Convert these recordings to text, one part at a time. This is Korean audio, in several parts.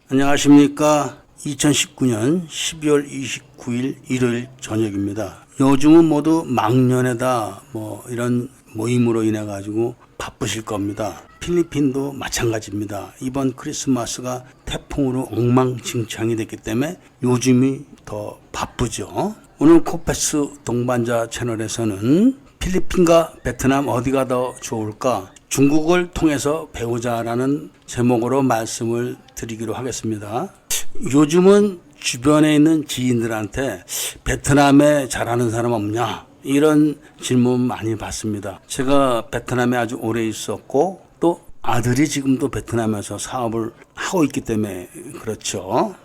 안녕하십니까. 2019년 12월 29일 일요일 저녁입니다. 요즘은 모두 망년에다 이런 모임으로 인해 가지고 바쁘실 겁니다. 필리핀도 마찬가지입니다. 이번 크리스마스가 태풍으로 엉망진창이 됐기 때문에 요즘이 더 바쁘죠. 오늘 코페스 동반자 채널에서는 필리핀과 베트남 어디가 더 좋을까? 중국을 통해서 배우자라는 제목으로 말씀을 드리기로 하겠습니다. 요즘은 주변에 있는 지인들한테 베트남에 잘하는 사람 없냐? 이런 질문 많이 받습니다. 제가 베트남에 아주 오래 있었고 또 아들이 지금도 베트남에서 사업을 하고 있기 때문에 그렇죠.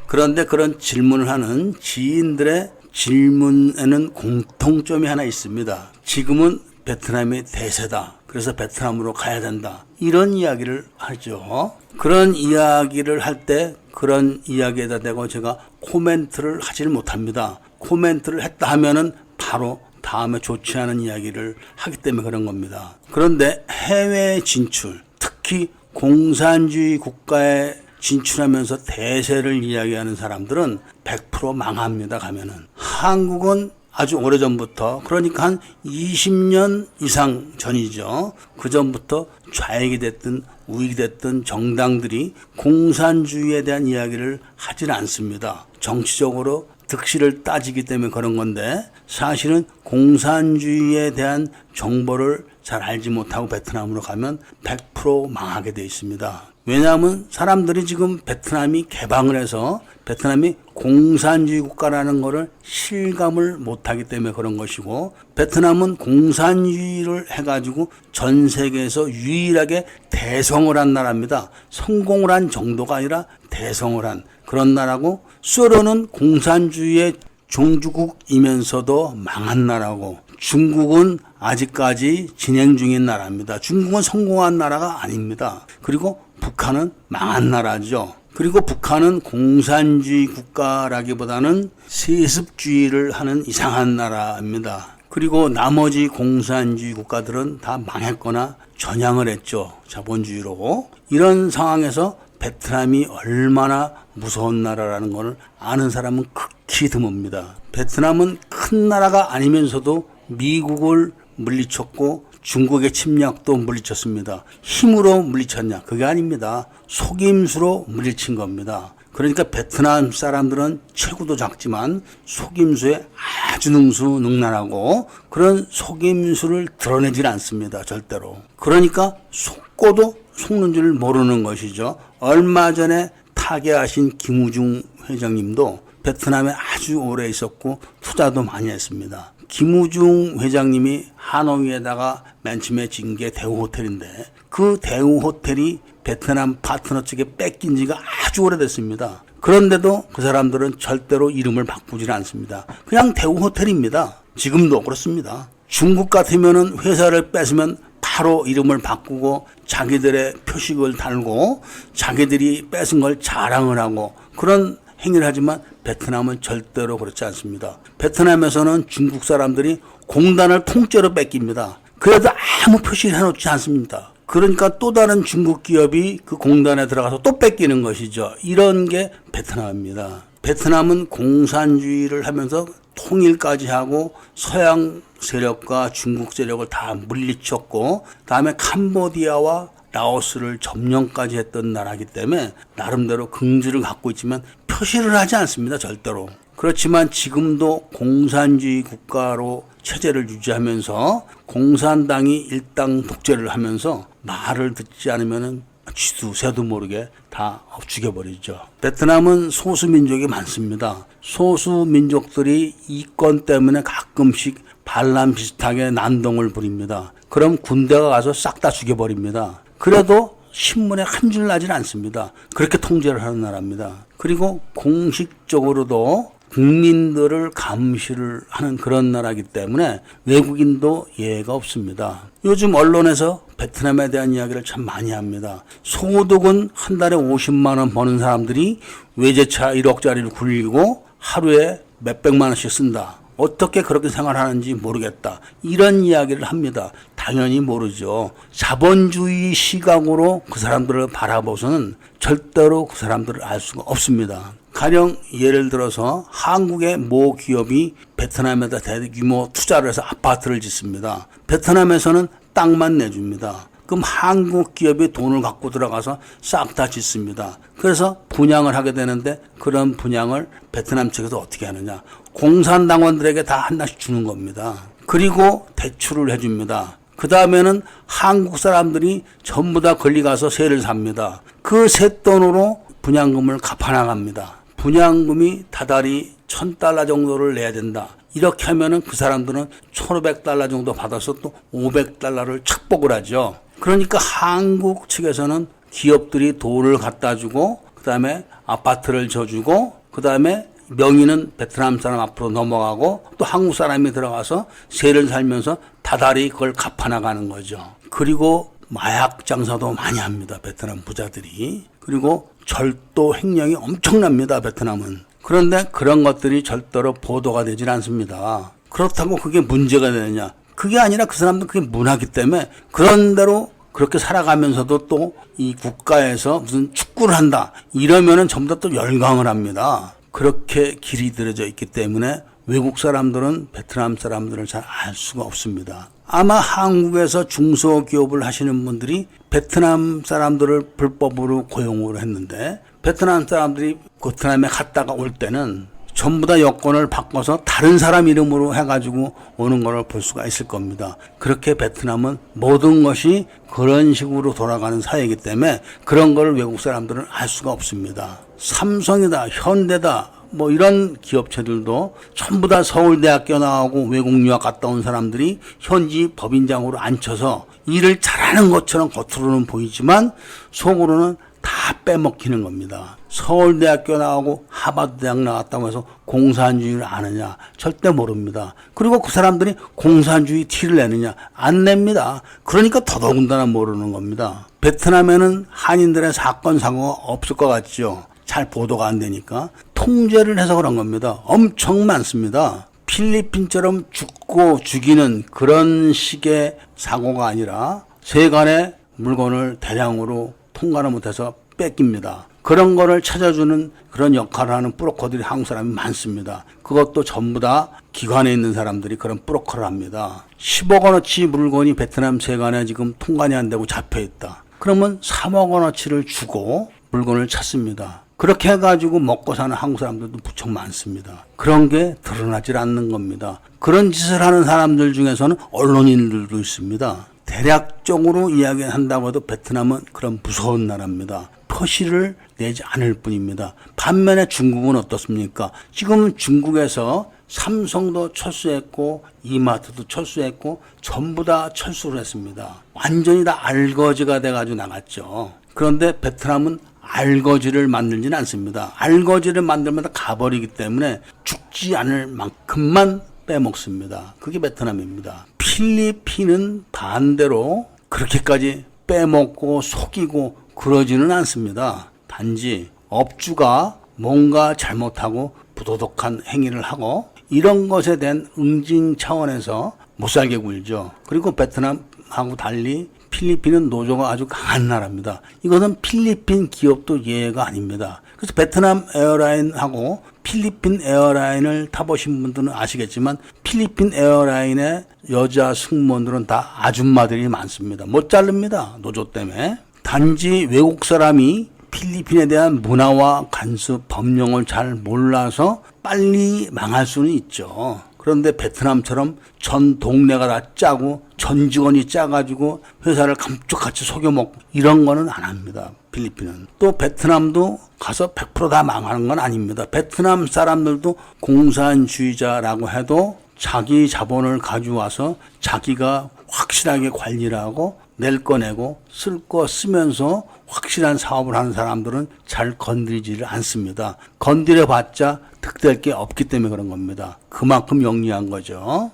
그런데 그런 질문을 하는 지인들의 질문에는 공통점이 하나 있습니다. 지금은 베트남이 대세다. 그래서 베트남으로 가야 된다. 이런 이야기를 하죠. 그런 이야기를 할 때 그런 이야기에다 대고 제가 코멘트를 하질 못합니다. 코멘트를 했다 하면은 바로 다음에 좋지 않은 이야기를 하기 때문에 그런 겁니다. 그런데 해외 진출, 특히 공산주의 국가에 진출하면서 대세를 이야기하는 사람들은 100% 망합니다. 가면은. 한국은 아주 오래전부터, 그러니까 한 20년 이상 전이죠. 그 전부터 좌익이 됐든 우익이 됐든 정당들이 공산주의에 대한 이야기를 하질 않습니다. 정치적으로 득실을 따지기 때문에 그런 건데 사실은 공산주의에 대한 정보를 잘 알지 못하고 베트남으로 가면 100% 망하게 돼 있습니다. 왜냐하면 사람들이 지금 베트남이 개방을 해서 베트남이 공산주의 국가라는 것을 실감을 못하기 때문에 그런 것이고, 베트남은 공산주의를 해가지고 전 세계에서 유일하게 대성을 한 나라입니다. 성공을 한 정도가 아니라 대성을 한 그런 나라고, 소련은 공산주의의 종주국이면서도 망한 나라고, 중국은 아직까지 진행 중인 나라입니다. 중국은 성공한 나라가 아닙니다. 그리고 북한은 망한 나라죠. 그리고 북한은 공산주의 국가라기보다는 세습주의를 하는 이상한 나라입니다. 그리고 나머지 공산주의 국가들은 다 망했거나 전향을 했죠. 자본주의로. 이런 상황에서 베트남이 얼마나 무서운 나라라는 것을 아는 사람은 극히 드뭅니다. 베트남은 큰 나라가 아니면서도 미국을 물리쳤고 중국의 침략도 물리쳤습니다. 힘으로 물리쳤냐? 그게 아닙니다. 속임수로 물리친 겁니다. 그러니까 베트남 사람들은 체구도 작지만 속임수에 아주 능수능란하고 그런 속임수를 드러내질 않습니다. 절대로. 그러니까 속고도 속는 줄 모르는 것이죠. 얼마 전에 타계하신 김우중 회장님도 베트남에 아주 오래 있었고 투자도 많이 했습니다. 김우중 회장님이 하노이에다가 맨 처음에 진 게 대우호텔인데 그 대우호텔이 베트남 파트너 측에 뺏긴 지가 아주 오래됐습니다. 그런데도 그 사람들은 절대로 이름을 바꾸질 않습니다. 그냥 대우호텔입니다. 지금도 그렇습니다. 중국 같으면은 회사를 뺏으면 바로 이름을 바꾸고 자기들의 표식을 달고 자기들이 뺏은 걸 자랑을 하고 그런 행위를 하지만 베트남은 절대로 그렇지 않습니다. 베트남에서는 중국 사람들이 공단을 통째로 뺏깁니다. 그래도 아무 표시를 해놓지 않습니다. 그러니까 또 다른 중국 기업이 그 공단에 들어가서 또 뺏기는 것이죠. 이런 게 베트남입니다. 베트남은 공산주의를 하면서 통일까지 하고 서양 세력과 중국 세력을 다 물리쳤고 다음에 캄보디아와 라오스를 점령까지 했던 나라이기 때문에 나름대로 긍지를 갖고 있지만 표시를 하지 않습니다. 절대로. 그렇지만 지금도 공산주의 국가로 체제를 유지하면서 공산당이 일당 독재를 하면서 말을 듣지 않으면 쥐도 새도 모르게 다 죽여버리죠. 베트남은 소수민족이 많습니다. 소수민족들이 이권 때문에 가끔씩 반란 비슷하게 난동을 부립니다. 그럼 군대가 가서 싹 다 죽여버립니다. 그래도 신문에 한 줄 나질 않습니다. 그렇게 통제를 하는 나라입니다. 그리고 공식적으로도 국민들을 감시를 하는 그런 나라이기 때문에 외국인도 예외가 없습니다. 요즘 언론에서 베트남에 대한 이야기를 참 많이 합니다. 소득은 한 달에 50만 원 버는 사람들이 외제차 1억짜리를 굴리고 하루에 몇백만 원씩 쓴다. 어떻게 그렇게 생활하는지 모르겠다. 이런 이야기를 합니다. 당연히 모르죠. 자본주의 시각으로 그 사람들을 바라보서는 절대로 그 사람들을 알 수가 없습니다. 가령 예를 들어서 한국의 모 기업이 베트남에다 대규모 투자를 해서 아파트를 짓습니다. 베트남에서는 땅만 내줍니다. 그럼 한국 기업이 돈을 갖고 들어가서 싹 다 짓습니다. 그래서 분양을 하게 되는데 그런 분양을 베트남 측에서 어떻게 하느냐. 공산당원들에게 다 하나씩 주는 겁니다. 그리고 대출을 해줍니다. 그 다음에는 한국 사람들이 전부 다 걸리 가서 세를 삽니다. 그 세 돈으로 분양금을 갚아나갑니다. 분양금이 다달이 $1,000 정도를 내야 된다. 이렇게 하면은 그 사람들은 $1,500 정도 받아서 또 $500를 착복을 하죠. 그러니까 한국 측에서는 기업들이 돈을 갖다 주고 그 다음에 아파트를 줘주고 그 다음에 명의는 베트남 사람 앞으로 넘어가고 또 한국 사람이 들어가서 세를 살면서 다달이 그걸 갚아나가는 거죠. 그리고 마약 장사도 많이 합니다. 베트남 부자들이. 그리고 절도 횡령이 엄청납니다. 베트남은. 그런데 그런 것들이 절대로 보도가 되질 않습니다. 그렇다고 그게 문제가 되느냐. 그게 아니라 그 사람들 그게 문화기 때문에 그런 대로 그렇게 살아가면서도 또 이 국가에서 무슨 축구를 한다. 이러면은 전부 다 또 열광을 합니다. 그렇게 길이 들여져 있기 때문에 외국 사람들은 베트남 사람들을 잘 알 수가 없습니다. 아마 한국에서 중소기업을 하시는 분들이 베트남 사람들을 불법으로 고용을 했는데 베트남 사람들이 베트남에 갔다가 올 때는 전부 다 여권을 바꿔서 다른 사람 이름으로 해가지고 오는 걸 볼 수가 있을 겁니다. 그렇게 베트남은 모든 것이 그런 식으로 돌아가는 사회이기 때문에 그런 걸 외국 사람들은 알 수가 없습니다. 삼성이다, 현대다, 뭐 이런 기업체들도 전부 다 서울대학교 나오고 외국 유학 갔다 온 사람들이 현지 법인장으로 앉혀서 일을 잘하는 것처럼 겉으로는 보이지만 속으로는 다 빼먹히는 겁니다. 서울대학교 나오고 하버드 대학 나왔다고 해서 공산주의를 아느냐? 절대 모릅니다. 그리고 그 사람들이 공산주의 티를 내느냐? 안 냅니다. 그러니까 더더군다나 모르는 겁니다. 베트남에는 한인들의 사건 사고가 없을 것 같죠. 잘 보도가 안 되니까 통제를 해서 그런 겁니다. 엄청 많습니다. 필리핀처럼 죽고 죽이는 그런 식의 사고가 아니라 세간의 물건을 대량으로 통과를 못해서 뺏깁니다. 그런 거를 찾아주는 그런 역할을 하는 브로커들이 한국 사람이 많습니다. 그것도 전부 다 기관에 있는 사람들이 그런 브로커를 합니다. 10억 원어치 물건이 베트남 세관에 지금 통관이 안 되고 잡혀 있다. 그러면 3억 원어치를 주고 물건을 찾습니다. 그렇게 해가지고 먹고 사는 한국 사람들도 무척 많습니다. 그런 게 드러나질 않는 겁니다. 그런 짓을 하는 사람들 중에서는 언론인들도 있습니다. 대략적으로 이야기한다고 해도 베트남은 그런 무서운 나라입니다. 표시를 내지 않을 뿐입니다. 반면에 중국은 어떻습니까? 지금 중국에서 삼성도 철수했고 이마트도 철수했고 전부 다 철수를 했습니다. 완전히 다 알거지가 돼가지고 나갔죠. 그런데 베트남은 알거지를 만들지는 않습니다. 알거지를 만들면 다 가버리기 때문에 죽지 않을 만큼만 빼먹습니다. 그게 베트남입니다. 필리핀은 반대로 그렇게까지 빼먹고 속이고 그러지는 않습니다. 단지 업주가 뭔가 잘못하고 부도덕한 행위를 하고 이런 것에 대한 응징 차원에서 못살게 굴죠. 그리고 베트남하고 달리 필리핀은 노조가 아주 강한 나라입니다. 이것은 필리핀 기업도 예외가 아닙니다. 그래서 베트남 에어라인하고 필리핀 에어라인을 타보신 분들은 아시겠지만 필리핀 에어라인의 여자 승무원들은 다 아줌마들이 많습니다. 못 자릅니다. 노조 때문에. 단지 외국 사람이 필리핀에 대한 문화와 간섭, 법령을 잘 몰라서 빨리 망할 수는 있죠. 그런데 베트남처럼 전 동네가 다 짜고 전 직원이 짜가지고 회사를 감쪽같이 속여먹고 이런 거는 안 합니다. 필리핀은. 또 베트남도 가서 100% 다 망하는 건 아닙니다. 베트남 사람들도 공산주의자라고 해도 자기 자본을 가져와서 자기가 확실하게 관리를 하고 낼 거 내고 쓸 거 쓰면서 확실한 사업을 하는 사람들은 잘 건드리지를 않습니다. 건드려봤자 득될 게 없기 때문에 그런 겁니다. 그만큼 영리한 거죠.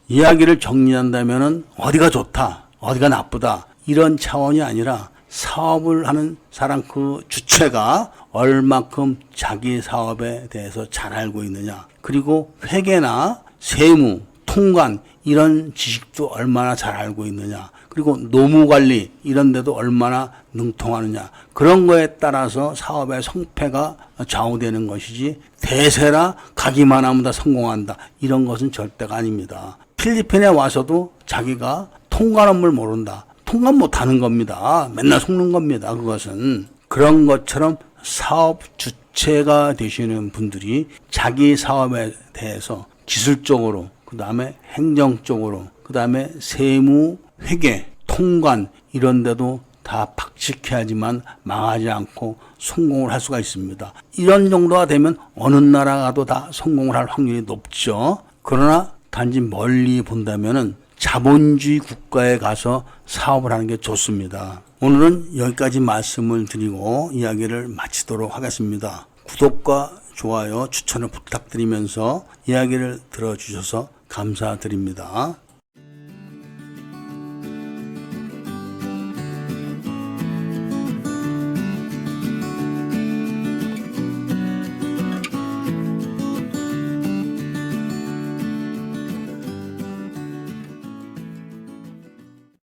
이야기를 정리한다면은 어디가 좋다, 어디가 나쁘다 이런 차원이 아니라 사업을 하는 사람 그 주체가 얼마큼 자기 사업에 대해서 잘 알고 있느냐, 그리고 회계나 세무, 통관 이런 지식도 얼마나 잘 알고 있느냐. 그리고 노무관리 이런 데도 얼마나 능통하느냐. 그런 거에 따라서 사업의 성패가 좌우되는 것이지 대세라 가기만 하면 다 성공한다. 이런 것은 절대가 아닙니다. 필리핀에 와서도 자기가 통관 업무를 모른다. 통관 못하는 겁니다. 맨날 속는 겁니다. 그것은. 그런 것처럼 사업 주체가 되시는 분들이 자기 사업에 대해서 기술적으로, 그 다음에 행정적으로, 그 다음에 세무, 회계, 통관 이런 데도 다 박식해야지만 망하지 않고 성공을 할 수가 있습니다. 이런 정도가 되면 어느 나라 가도 다 성공을 할 확률이 높죠. 그러나 단지 멀리 본다면은 자본주의 국가에 가서 사업을 하는 게 좋습니다. 오늘은 여기까지 말씀을 드리고 이야기를 마치도록 하겠습니다. 구독과 좋아요, 추천을 부탁드리면서 이야기를 들어주셔서 감사드립니다.